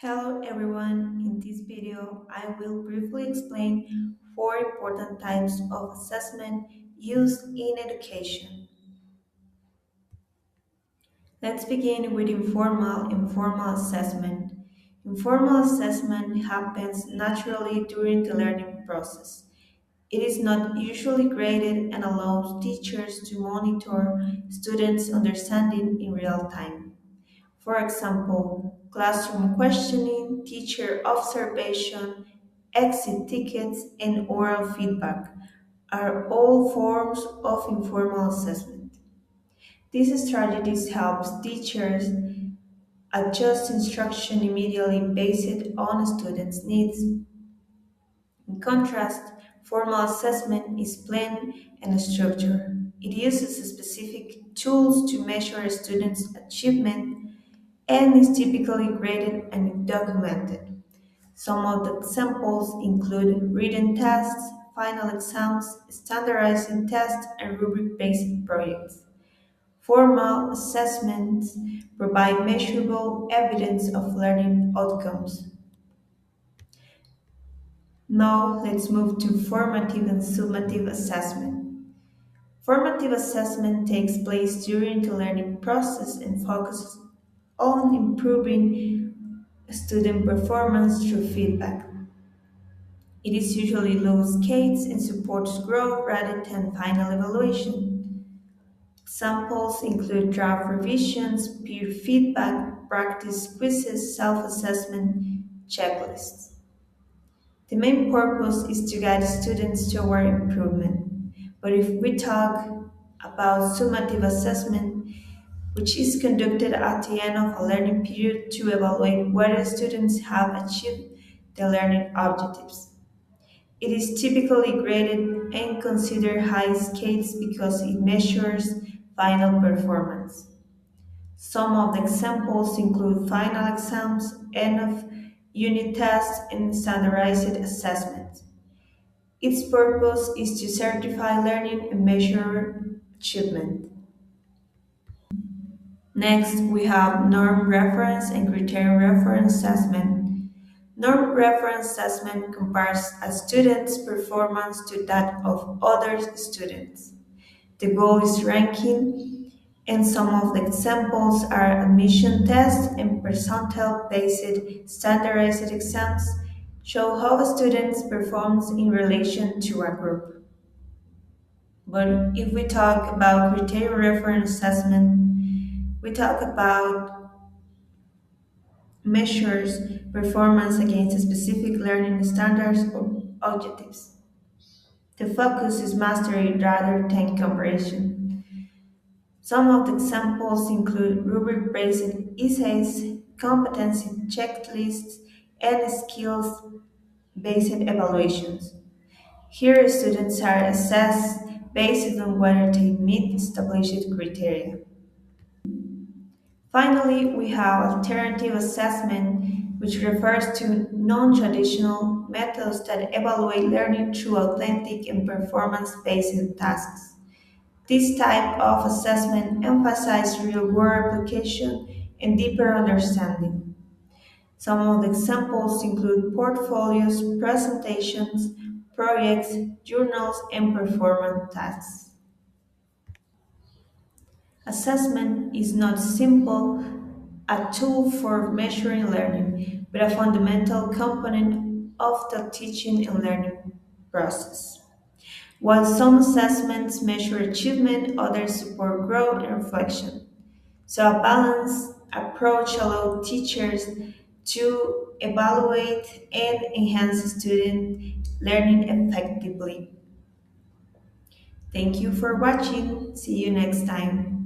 Hello everyone, in this video I will briefly explain four important types of assessment used in education. Let's begin with informal assessment. Informal assessment happens naturally during the learning process. It is not usually graded and allows teachers to monitor students' understanding in real time. For example, classroom questioning, teacher observation, exit tickets, and oral feedback are all forms of informal assessment. These strategies help teachers adjust instruction immediately based on students' needs. In contrast, formal assessment is planned and structured. It uses specific tools to measure students' achievement and is typically graded and documented. Some of the examples include written tests, final exams, standardizing tests, and rubric-based projects. Formal assessments provide measurable evidence of learning outcomes. Now let's move to formative and summative assessment. Formative assessment takes place during the learning process and focuses on improving student performance through feedback. It is usually low scales and supports growth rather than final evaluation. Examples include draft revisions, peer feedback, practice quizzes, self-assessment, checklists. The main purpose is to guide students toward improvement. But if we talk about summative assessment, which is conducted at the end of a learning period to evaluate whether students have achieved their learning objectives. It is typically graded and considered high scales because it measures final performance. Some of the examples include final exams, end of unit tests, and standardized assessments. Its purpose is to certify learning and measure achievement. Next, we have norm reference and criterion reference assessment. Norm reference assessment compares a student's performance to that of other students. The goal is ranking, and some of the examples are admission tests and percentile-based standardized exams show how a student performs in relation to a group. But if we talk about criterion reference assessment, we talk about measures performance against specific learning standards or objectives. The focus is mastery rather than comparison. Some of the examples include rubric-based essays, competency checklists, and skills-based evaluations. Here, students are assessed based on whether they meet established criteria. Finally, we have alternative assessment, which refers to non-traditional methods that evaluate learning through authentic and performance-based tasks. This type of assessment emphasizes real-world application and deeper understanding. Some of the examples include portfolios, presentations, projects, journals, and performance tasks. Assessment is not simple a tool for measuring learning, but a fundamental component of the teaching and learning process. While some assessments measure achievement, others support growth and reflection. So a balanced approach allows teachers to evaluate and enhance student learning effectively. Thank you for watching. See you next time.